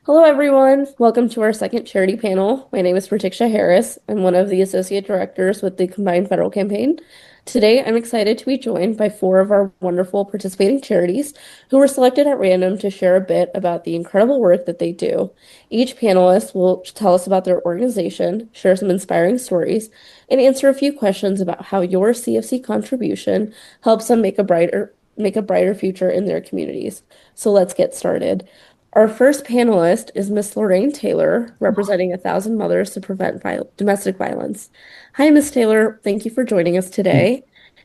Hello, everyone. Welcome to our second charity panel. My name is Pratisha Harris. I'm one of the associate directors with the Combined Federal Campaign. Today, I'm excited to be joined by four of our wonderful participating charities who were selected at random to share a bit about the incredible work that they do. Each panelist will tell us about their organization, share some inspiring stories, and answer a few questions about how your CFC contribution helps them make a brighter future in their communities. So let's get started. Our first panelist is Miss Lorraine Taylor, representing 1,000 Mothers to Prevent Domestic Violence. Hi, Miss Taylor. Thank you for joining us today.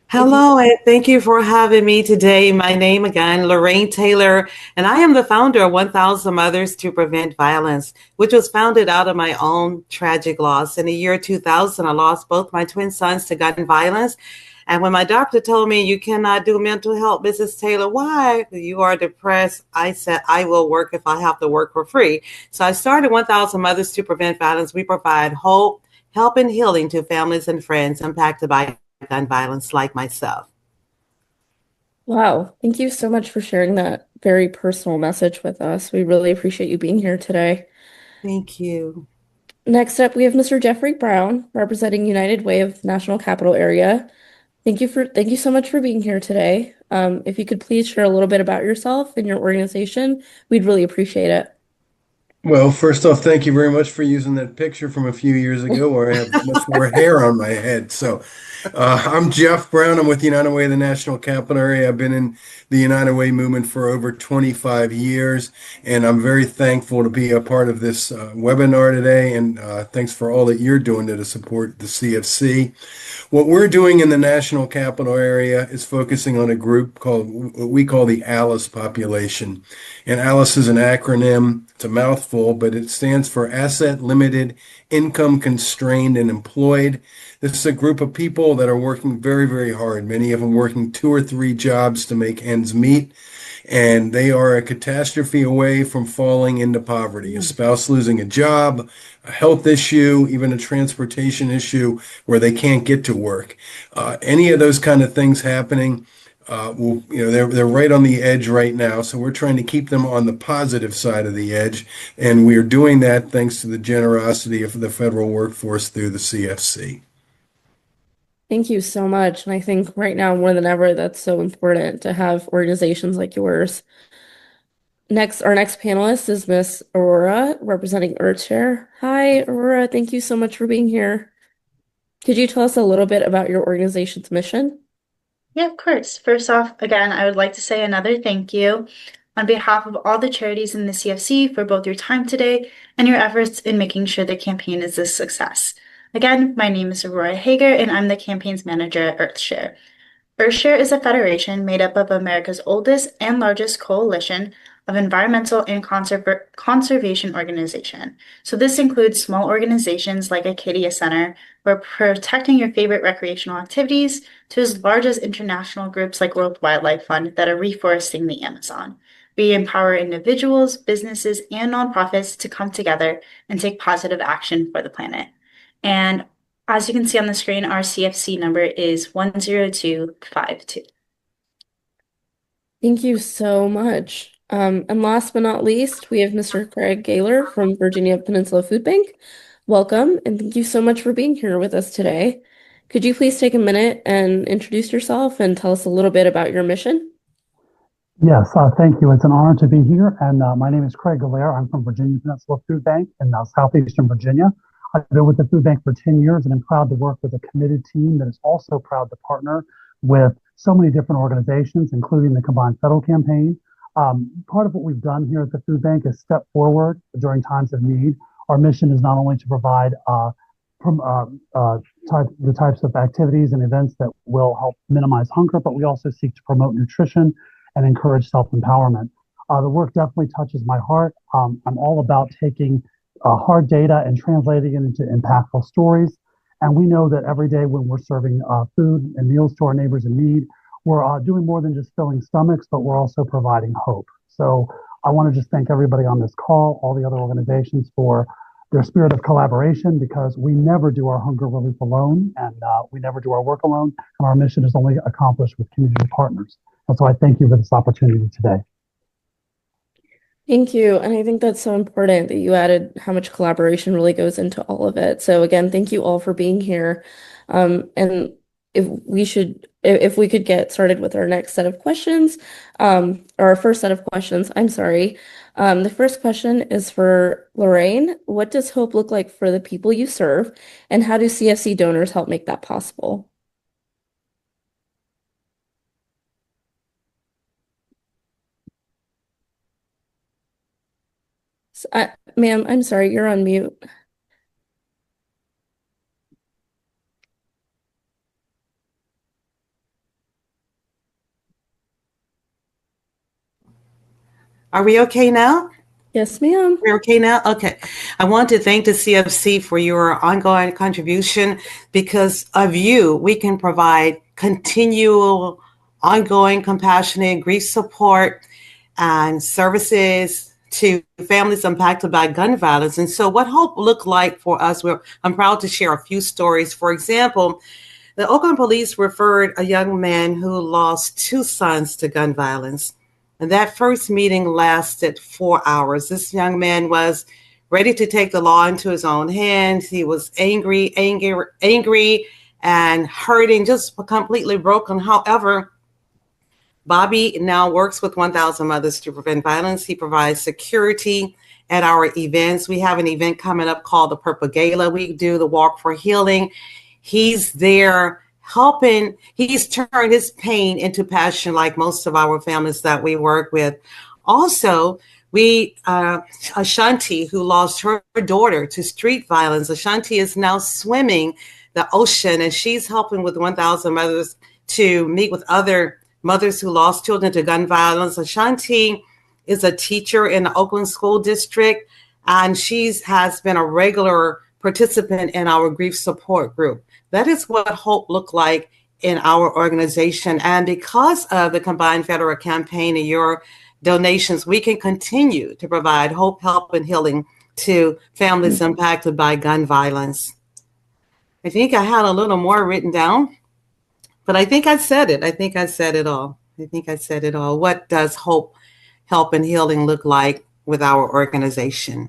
If you Hello, and thank you for having me today. My name again, Lorraine Taylor, and I am the founder of 1000 Mothers to Prevent Violence, which was founded out of my own tragic loss. In the year 2000, I lost both my twin sons to gun violence. And when my doctor told me, "You cannot do mental health, Mrs. Taylor, why? You are depressed," I said, "I will work if I have to work for free." So I started 1000 Mothers to Prevent Violence. We provide hope, help, and healing to families and friends impacted by gun violence like myself. Wow, thank you so much for sharing that very personal message with us. We really appreciate you being here today. Thank you. Next up, we have Mr. Jeffrey Brown, representing United Way of National Capital Area. Thank you so much for being here today. If you could please share a little bit about yourself and your organization, we'd really appreciate it. Well, first off, thank you very much for using that picture from a few years ago where I have much more hair on my head. I'm Jeff Brown. I'm with the United Way of the National Capital Area. I've been in the United Way movement for over 25 years, and I'm very thankful to be a part of this webinar today. And thanks for all that you're doing to support the CFC. What we're doing in the National Capital Area is focusing on a group called what we call the ALICE population. And ALICE is an acronym. It's a mouthful, but it stands for Asset Limited, Income Constrained, and Employed. This is a group of people that are working very, very hard. Many of them working 2 or 3 jobs to make ends meet. And they are a catastrophe away from falling into poverty. A spouse losing a job, a health issue, even a transportation issue where they can't get to work. Any of those kind of things happening, they're right on the edge right now. So we're trying to keep them on the positive side of the edge, and we are doing that thanks to the generosity of the federal workforce through the CFC. Thank you so much. And I think right now more than ever, that's so important to have organizations like yours. Our next panelist is Miss Aurora, representing Earthshare. Hi, Aurora. Thank you so much for being here. Could you tell us a little bit about your organization's mission? Yeah, of course. First off, again, I would like to say another thank you on behalf of all the charities in the CFC for both your time today and your efforts in making sure the campaign is a success. Again, my name is Aurora Hager, and I'm the campaign's manager at Earthshare. Earthshare is a federation made up of America's oldest and largest coalition of environmental and conservation organization. So this includes small organizations like Acadia Center, where protecting your favorite recreational activities, to as large as international groups like World Wildlife Fund that are reforesting the Amazon. We empower individuals, businesses, and nonprofits to come together and take positive action for the planet. And as you can see on the screen, our CFC number is 10252. Thank you so much. And last but not least, we have Mr. Craig Gaylor from Virginia Peninsula Food Bank. Welcome, and thank you so much for being here with us today. Could you please take a minute and introduce yourself and tell us a little bit about your mission? Yes, thank you. It's an honor to be here. And my name is Craig Gallaire. I'm from Virginia Peninsula Food Bank in Southeastern Virginia. I've been with the food bank for 10 years, and I'm proud to work with a committed team that is also proud to partner with so many different organizations, including the Combined Federal Campaign. Part of what we've done here at the food bank is step forward during times of need. Our mission is not only to provide the types of activities and events that will help minimize hunger, but we also seek to promote nutrition and encourage self-empowerment. The work definitely touches my heart. I'm all about taking hard data and translating it into impactful stories. And we know that every day when we're serving food and meals to our neighbors in need, we're doing more than just filling stomachs, but we're also providing hope. So I want to just thank everybody on this call, all the other organizations for their spirit of collaboration, because we never do our hunger relief alone, and we never do our work alone. And our mission is only accomplished with community partners. And so I thank you for this opportunity today. Thank you. And I think that's so important that you added how much collaboration really goes into all of it. So again, thank you all for being here. And if we could get started with our next set of questions, or our first set of questions, I'm sorry. The first question is for Lorraine. What does hope look like for the people you serve, and how do CFC donors help make that possible? Ma'am, I'm sorry, you're on mute. Are we okay now? Yes, ma'am. We're okay now? Okay. I want to thank the CFC for your ongoing contribution. Because of you, we can provide continual, ongoing, compassionate grief support and services to families impacted by gun violence. And so what hope looked like for us, I'm proud to share a few stories. For example, the Oakland police referred a young man who lost two sons to gun violence. And that first meeting lasted 4 hours. This young man was ready to take the law into his own hands. He was angry, and hurting, just completely broken. However, Bobby now works with 1,000 Mothers to Prevent Violence. He provides security at our events. We have an event coming up called the Purple Gala. We do the Walk for Healing. He's there helping. He's turned his pain into passion, like most of our families that we work with. Also, Ashanti, who lost her daughter to street violence, Ashanti is now swimming the ocean, and she's helping with 1,000 Mothers to meet with other mothers who lost children to gun violence. Ashanti is a teacher in the Oakland School District, and she has been a regular participant in our grief support group. That is what hope looked like in our organization. And because of the Combined Federal Campaign and your donations, we can continue to provide hope, help, and healing to families impacted by gun violence. I think I had a little more written down, but I think I said it. I think I said it all. What does hope, help, and healing look like with our organization?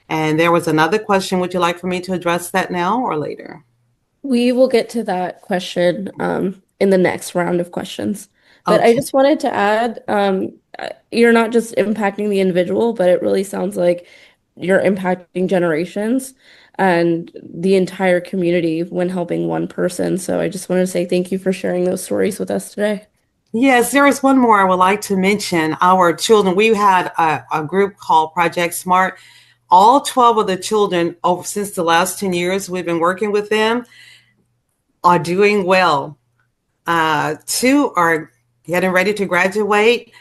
And there was another question. Would you like for me to address that now or later? We will get to that question in the next round of questions. But I Okay. just wanted to add, you're not just impacting the individual, but it really sounds like you're impacting generations and the entire community when helping one person. So I just wanted to say thank you for sharing those stories with us today. Yes, there is one more I would like to mention. Our children, we had a group called Project Smart. All 12 of the children, since the last 10 years we've been working with them, are doing well. Two are getting ready to graduate.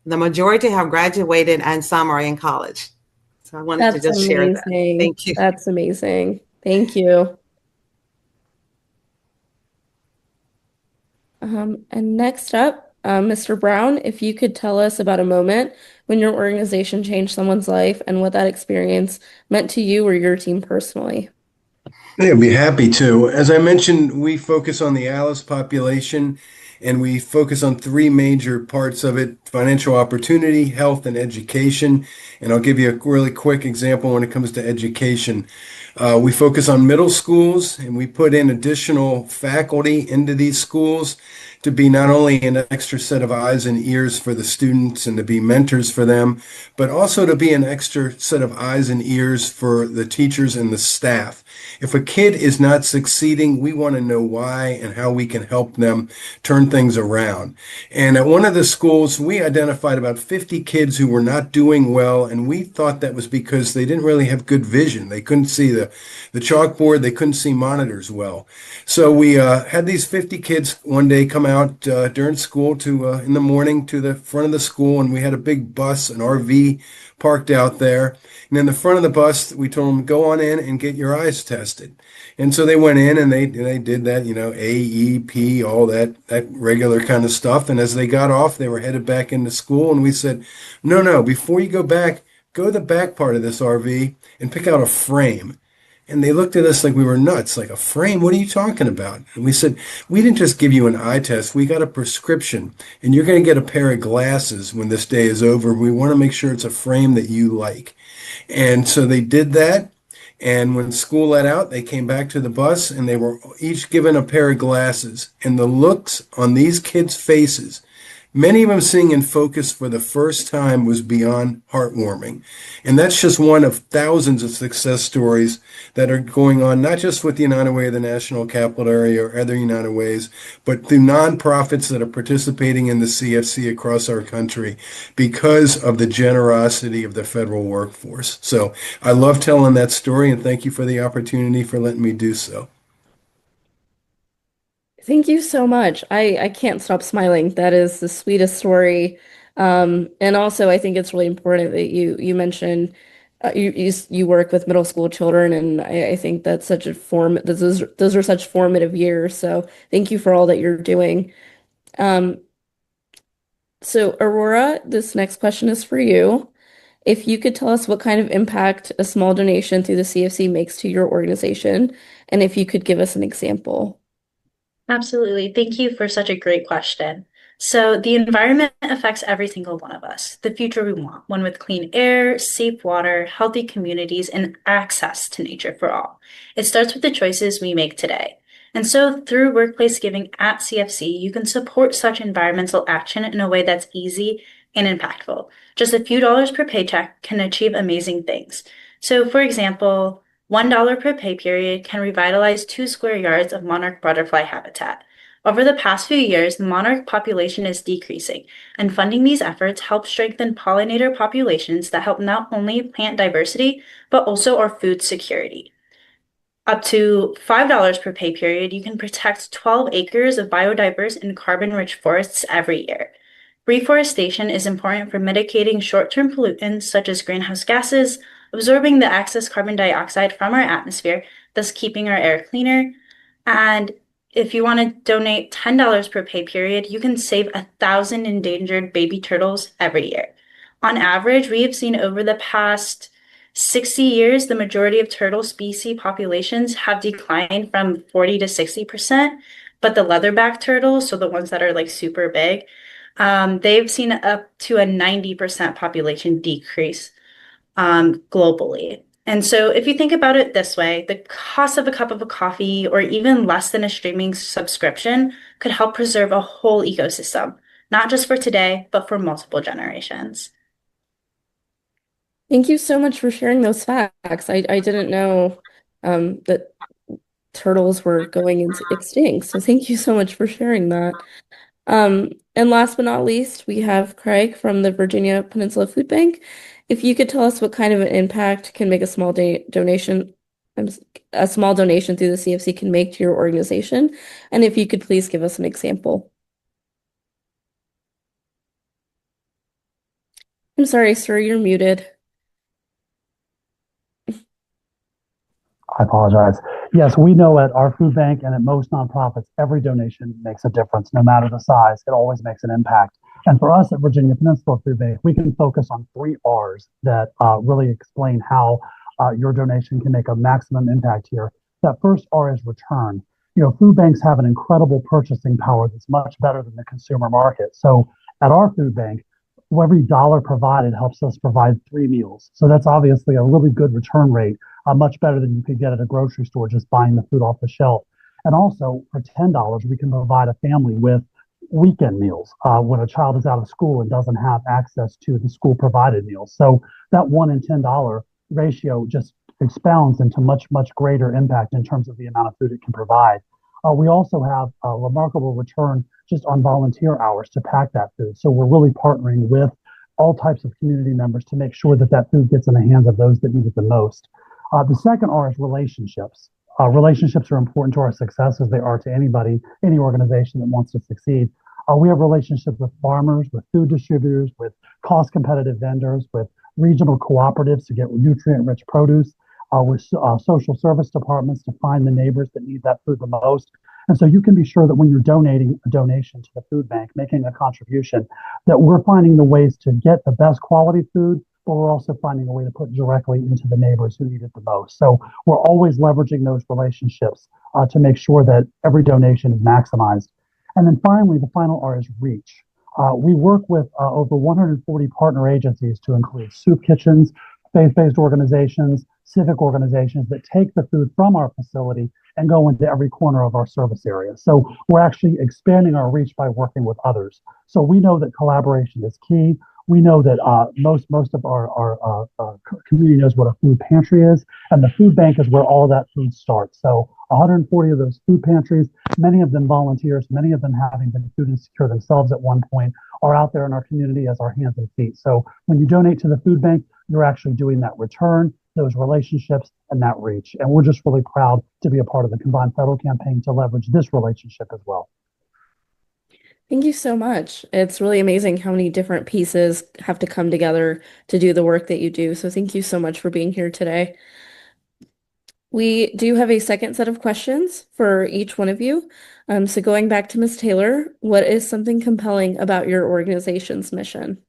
The majority have graduated, and some are in college. So I wanted to That's just share that. amazing. Thank you. That's amazing. Thank you. And next up, Mr. Brown, if you could tell us about a moment when your organization changed someone's life and what that experience meant to you or your team personally. Yeah, I'd be happy to. As I mentioned, we focus on the Alice population, and we focus on three major parts of it: financial opportunity, health, and education. And I'll give you a really quick example when it comes to education. We focus on middle schools, and we put in additional faculty into these schools to be not only an extra set of eyes and ears for the students and to be mentors for them, but also to be an extra set of eyes and ears for the teachers and the staff. If a kid is not succeeding, we want to know why and how we can help them turn things around. And at one of the schools, we identified about 50 kids who were not doing well, and we thought that was because they didn't really have good vision. They couldn't see the chalkboard, they couldn't see monitors well. So we had these 50 kids one day come out during school in the morning to the front of the school, and we had a big bus, an RV parked out there. And in the front of the bus, we told them, go on in and get your eyes tested. And so they went in and they did that, AEP, all that regular kind of stuff. And as they got off, they were headed back into school. And we said, no, before you go back, go to the back part of this RV and pick out a frame. And they looked at us like we were nuts, like a frame. What are you talking about? And we said, we didn't just give you an eye test. We got a prescription and you're going to get a pair of glasses when this day is over. We want to make sure it's a frame that you like. And so they did that. And when school let out, they came back to the bus and they were each given a pair of glasses. And the looks on these kids' faces, many of them seeing in focus for the first time, was beyond heartwarming. And that's just one of thousands of success stories that are going on, not just with the United Way of the National Capital Area or other United Ways, but through nonprofits that are participating in the CFC across our country because of the generosity of the federal workforce. So I love telling that story, and thank you for the opportunity for letting me do so. Thank you so much. I can't stop smiling. That is the sweetest story. And also, I think it's really important that you mentioned you work with middle school children, and I think that's such a those are such formative years. So thank you for all that you're doing. Um, so Aurora, this next question is for you. If you could tell us what kind of impact a small donation through the CFC makes to your organization, and if you could give us an example. Absolutely. Thank you for such a great question. So, the environment affects every single one of us. The future we want, one with clean air, safe water, healthy communities, and access to nature for all. It starts with the choices we make today. And so, through workplace giving at CFC, you can support such environmental action in a way that's easy and impactful. Just a few dollars per paycheck can achieve amazing things. So, for example, $1 per pay period can revitalize 2 square yards of monarch butterfly habitat. Over the past few years, the monarch population is decreasing, and funding these efforts helps strengthen pollinator populations that help not only plant diversity, but also our food security. Up to $5 per pay period, you can protect 12 acres of biodiverse and carbon-rich forests every year. Reforestation is important for mitigating short-term pollutants such as greenhouse gases, absorbing the excess carbon dioxide from our atmosphere, thus keeping our air cleaner. And if you want to donate $10 per pay period, you can save 1,000 endangered baby turtles every year. On average, we have seen over the past 60 years, the majority of turtle species populations have declined from 40 to 60%, but the leatherback turtles, so the ones that are like super big, they've seen up to a 90% population decrease globally. And so if you think about it this way, the cost of a cup of a coffee or even less than a streaming subscription could help preserve a whole ecosystem, not just for today, but for multiple generations. Thank you so much for sharing those facts. I didn't know that turtles were going into extinct. So thank you so much for sharing that. And last but not least, we have Craig from the Virginia Peninsula Food Bank. If you could tell us what kind of an impact can make a small donation, a small donation through the CFC can make to your organization, and if you could please give us an example. I'm sorry, sir, you're muted. I apologize. Yes, we know at our food bank and at most nonprofits, every donation makes a difference, no matter the size. It always makes an impact. And for us at Virginia Peninsula Food Bank, we can focus on 3 R's that really explain how your donation can make a maximum impact here. That first R is return. You know, food banks have an incredible purchasing power that's much better than the consumer market. So at our food bank, every dollar provided helps us provide 3 meals. So that's obviously a really good return rate, much better than you could get at a grocery store just buying the food off the shelf. And also for $10, we can provide a family with weekend meals when a child is out of school and doesn't have access to the school provided meals. So that $1 and $10 ratio just expounds into much, much greater impact in terms of the amount of food it can provide. We also have a remarkable return just on volunteer hours to pack that food. So we're really partnering with all types of community members to make sure that that food gets in the hands of those that need it the most. The second R is relationships. Relationships are important to our success as they are to anybody, any organization that wants to succeed. We have relationships with farmers, with food distributors, with cost competitive vendors, with regional cooperatives to get nutrient-rich produce, with social service departments to find the neighbors that need that food the most. And so you can be sure that when you're donating a donation to the food bank, making a contribution, that we're finding the ways to get the best quality food but we're also finding a way to put directly into the neighbors who need it the most. So we're always leveraging those relationships to make sure that every donation is maximized. And then finally, the final R is reach. We work with over 140 partner agencies to include soup kitchens, faith-based organizations, civic organizations that take the food from our facility and go into every corner of our service area. So we're actually expanding our reach by working with others. So we know that collaboration is key. We know that most of our community knows what a food pantry is, and the food bank is where all of that food starts. So 140 of those food pantries, many of them volunteers, many of them having been food insecure themselves at one point, are out there in our community as our hands and feet. So when you donate to the food bank, you're actually doing that return, those relationships, and that reach. And we're just really proud to be a part of the Combined Federal campaign to leverage this relationship as well. Thank you so much. It's really amazing how many different pieces have to come together to do the work that you do. So thank you so much for being here today. We do have a second set of questions for each one of you. So going back to Ms. Taylor, what is something compelling about your organization's mission?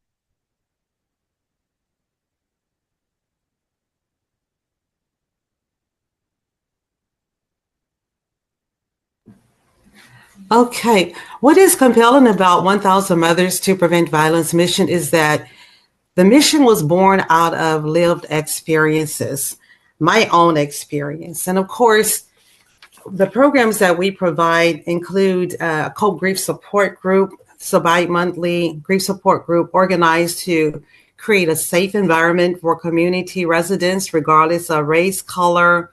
Okay, what is compelling about 1,000 Mothers to Prevent Violence mission is that the mission was born out of lived experiences, my own experience. And of course, the programs that we provide include a co-grief support group, so bi-monthly grief support group organized to create a safe environment for community residents, regardless of race, color,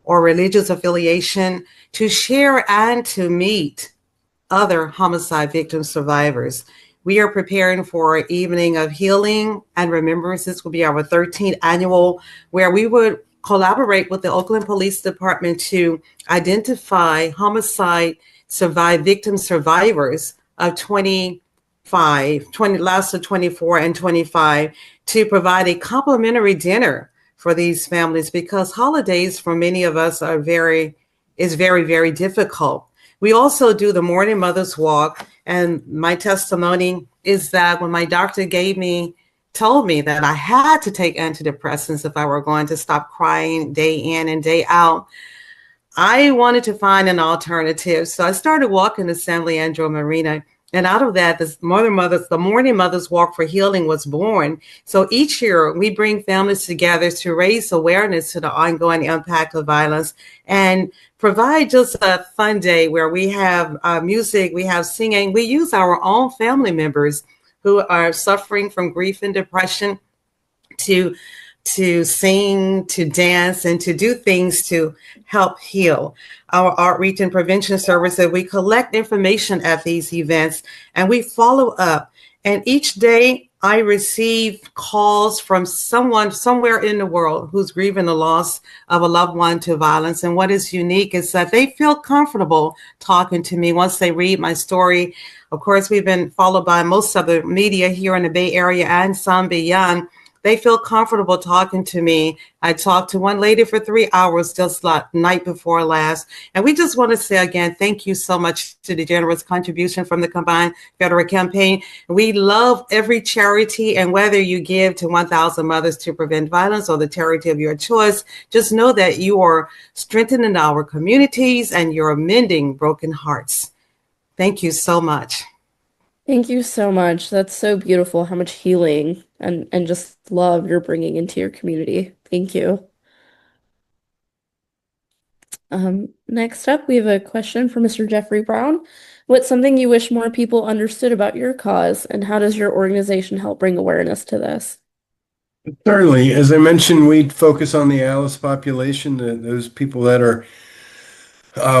or religious affiliation, to share and to meet other homicide victim survivors. We are preparing for an evening of healing and remembrance. This will be our 13th annual, where we would collaborate with the Oakland Police Department to identify homicide victim survivors of 24 and 25, to provide a complimentary dinner for these families, because holidays for many of us are very, very difficult. We also do the Morning Mothers Walk, and my testimony is that when my doctor told me that I had to take antidepressants if I were going to stop crying day in and day out, I wanted to find an alternative. So I started walking to San Leandro Marina. And out of that, the Morning Mothers Walk for Healing was born. So each year we bring families together to raise awareness to the ongoing impact of violence and provide just a fun day where we have music, we have singing. We use our own family members who are suffering from grief and depression to sing, to dance, and to do things to help heal. Our outreach and prevention services, we collect information at these events and we follow up. And each day I receive calls from someone somewhere in the world who's grieving the loss of a loved one to violence. And what is unique is that they feel comfortable talking to me once they read my story. Of course, we've been followed by most of the media here in the Bay Area and some beyond. They feel comfortable talking to me. I talked to one lady for 3 hours just like night before last. And we just want to say again, thank you so much to the generous contribution from the Combined Federal Campaign. We love every charity, and whether you give to 1,000 Mothers to Prevent Violence or the charity of your choice, just know that you are strengthening our communities and you're mending broken hearts. Thank you so much. Thank you so much. That's so beautiful how much healing and just love you're bringing into your community. Thank you. Next up, we have a question for Mr. Jeffrey Brown. What's something you wish more people understood about your cause, and how does your organization help bring awareness to this? Certainly. As I mentioned, we focus on the ALICE population, those people that are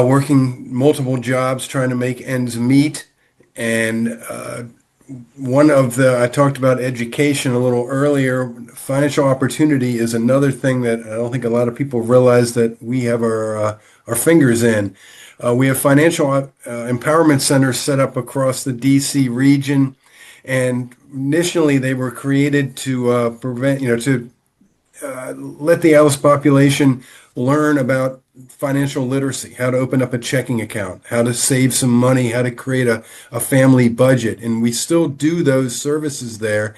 working multiple jobs, trying to make ends meet. And I talked about education a little earlier. Financial opportunity is another thing that I don't think a lot of people realize that we have our fingers in. We have financial empowerment centers set up across the DC region, and initially they were created to let the ALICE population learn about financial literacy, how to open up a checking account, how to save some money, how to create a family budget. And we still do those services there.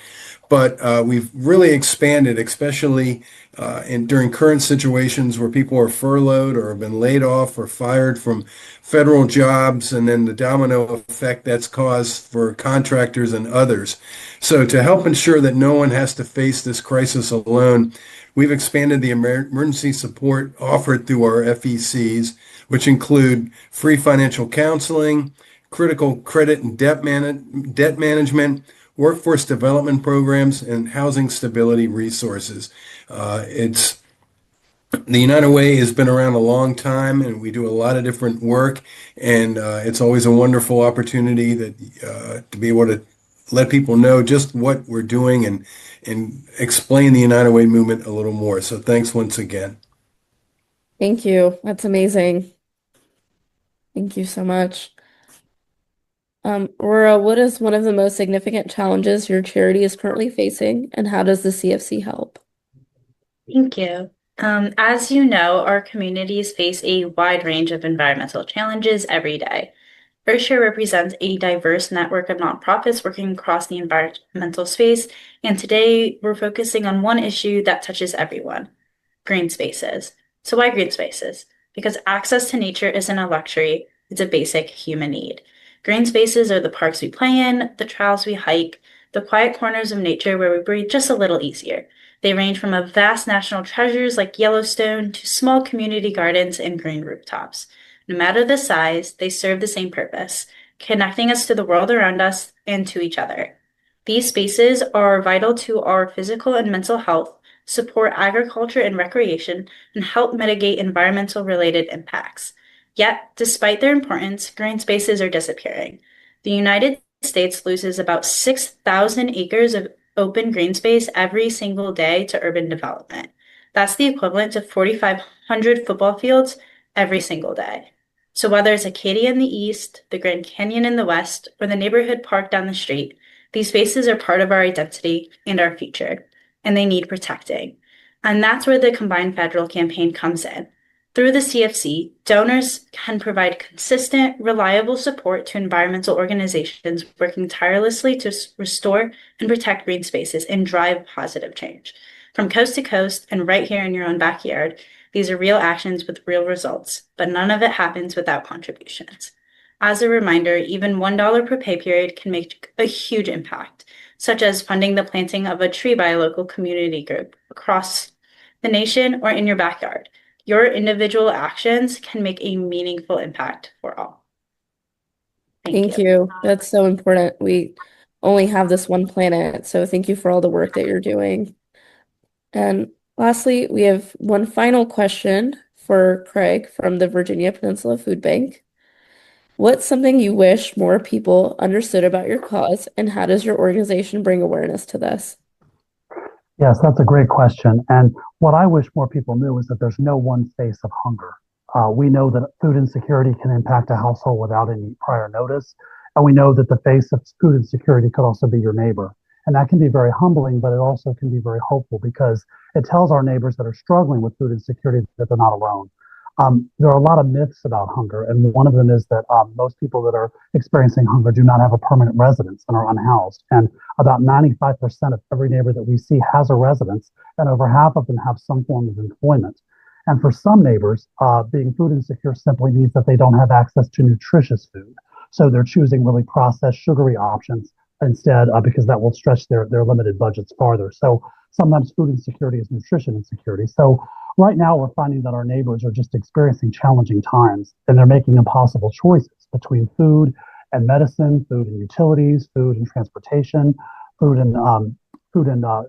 but we've really expanded, especially during current situations where people are furloughed or have been laid off or fired from federal jobs, and then the domino effect that's caused for contractors and others. So to help ensure that no one has to face this crisis alone, we've expanded the emergency support offered through our FECs, which include free financial counseling, critical credit and debt management, workforce development programs, and housing stability resources. It's The United Way has been around a long time, and we do a lot of different work, and it's always a wonderful opportunity to be able to let people know just what we're doing and explain the United Way movement a little more. So thanks once again. Thank you. That's amazing. Thank you so much. Aurora, what is one of the most significant challenges your charity is currently facing, and how does the CFC help? Thank you. As you know, our communities face a wide range of environmental challenges every day. Earthshare represents a diverse network of nonprofits working across the environmental space, and today we're focusing on one issue that touches everyone: green spaces. So why green spaces? Because access to nature isn't a luxury, it's a basic human need. Green spaces are the parks we play in, the trails we hike, the quiet corners of nature where we breathe just a little easier. They range from vast national treasures like Yellowstone to small community gardens and green rooftops. No matter the size, they serve the same purpose: connecting us to the world around us and to each other. These spaces are vital to our physical and mental health, support agriculture and recreation, and help mitigate environmental-related impacts. Yet, despite their importance, green spaces are disappearing. The United States loses about 6,000 acres of open green space every single day to urban development. That's the equivalent to 4,500 football fields every single day. So whether it's Acadia in the east, the Grand Canyon in the west, or the neighborhood park down the street, these spaces are part of our identity and our future, and they need protecting. And that's where the Combined Federal Campaign comes in. Through the CFC, donors can provide consistent, reliable support to environmental organizations working tirelessly to restore and protect green spaces and drive positive change. From coast to coast and right here in your own backyard, these are real actions with real results, but none of it happens without contributions. As a reminder, even $1 per pay period can make a huge impact, such as funding the planting of a tree by a local community group across the nation or in your backyard. Your individual actions can make a meaningful impact for all. Thank you. That's so important. We only have this one planet, so thank you for all the work that you're doing. And lastly, we have one final question for Craig from the Virginia Peninsula Food Bank. What's something you wish more people understood about your cause, and how does your organization bring awareness to this? Yes, that's a great question. And what I wish more people knew is that there's no one face of hunger. We know that food insecurity can impact a household without any prior notice. And we know that the face of food insecurity could also be your neighbor. And that can be very humbling, but it also can be very hopeful because it tells our neighbors that are struggling with food insecurity that they're not alone. There are a lot of myths about hunger, and one of them is that most people that are experiencing hunger do not have a permanent residence and are unhoused. And about 95% of every neighbor that we see has a residence, and over half of them have some form of employment. And for some neighbors, being food insecure simply means that they don't have access to nutritious food. So they're choosing really processed, sugary options instead because that will stretch their limited budgets farther. So sometimes food insecurity is nutrition insecurity. So right now, we're finding that our neighbors are just experiencing challenging times, and they're making impossible choices between food and medicine, food and utilities, food and transportation, food and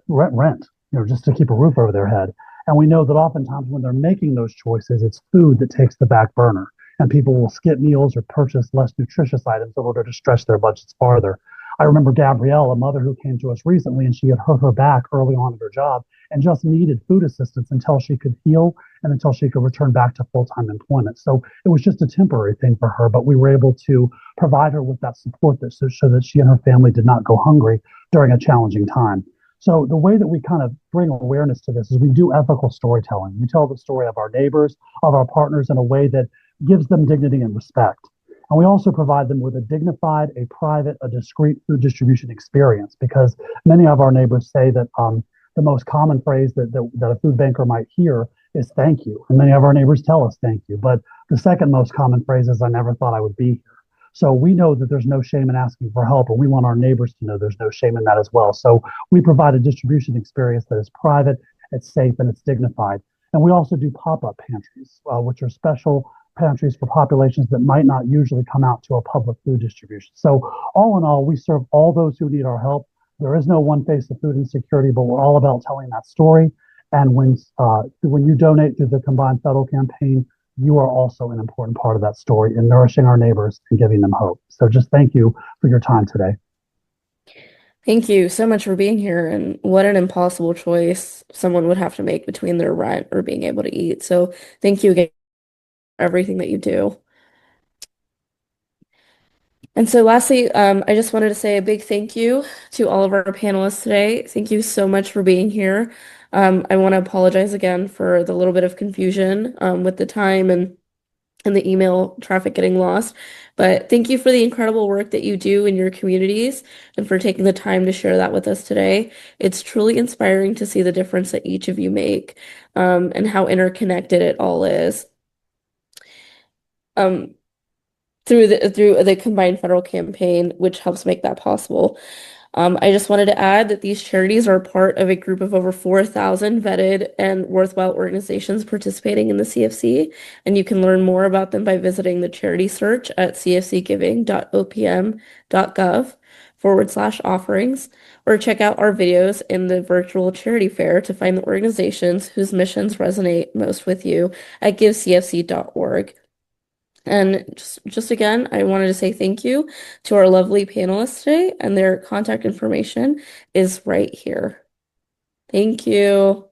rent, just to keep a roof over their head. And we know that oftentimes when they're making those choices, it's food that takes the back burner, and people will skip meals or purchase less nutritious items in order to stretch their budgets farther. I remember Gabrielle, a mother who came to us recently, and she had hurt her back early on in her job and just needed food assistance until she could heal and until she could return back to full-time employment. So it was just a temporary thing for her, but we were able to provide her with that support so that she and her family did not go hungry during a challenging time. So the way that we kind of bring awareness to this is we do ethical storytelling. We tell the story of our neighbors, of our partners in a way that gives them dignity and respect. And we also provide them with a dignified, a private, a discreet food distribution experience, because many of our neighbors say that the most common phrase that a food banker might hear is thank you. And many of our neighbors tell us thank you. But the second most common phrase is I never thought I would be here. So we know that there's no shame in asking for help, and we want our neighbors to know there's no shame in that as well. So we provide a distribution experience that is private, it's safe, and it's dignified. And we also do pop-up pantries, which are special pantries for populations that might not usually come out to a public food distribution. So all in all, we serve all those who need our help. There is no one face of food insecurity, but we're all about telling that story. And when you donate through the Combined Federal Campaign, you are also an important part of that story in nourishing our neighbors and giving them hope. So just thank you for your time today. Thank you so much for being here. And what an impossible choice someone would have to make between their rent or being able to eat. So thank you again for everything that you do. And so lastly, I just wanted to say a big thank you to all of our panelists today. Thank you so much for being here. I want to apologize again for the little bit of confusion with the time and the email traffic getting lost. But thank you for the incredible work that you do in your communities and for taking the time to share that with us today. It's truly inspiring to see the difference that each of you make and how interconnected it all is. Through the Combined Federal Campaign, which helps make that possible. I just wanted to add that these charities are part of a group of over 4,000 vetted and worthwhile organizations participating in the CFC, and you can learn more about them by visiting the charity search at cfcgiving.opm.gov/offerings, or check out our videos in the virtual charity fair to find the organizations whose missions resonate most with you at givecfc.org. And just again, I wanted to say thank you to our lovely panelists today, and their contact information is right here. Thank you.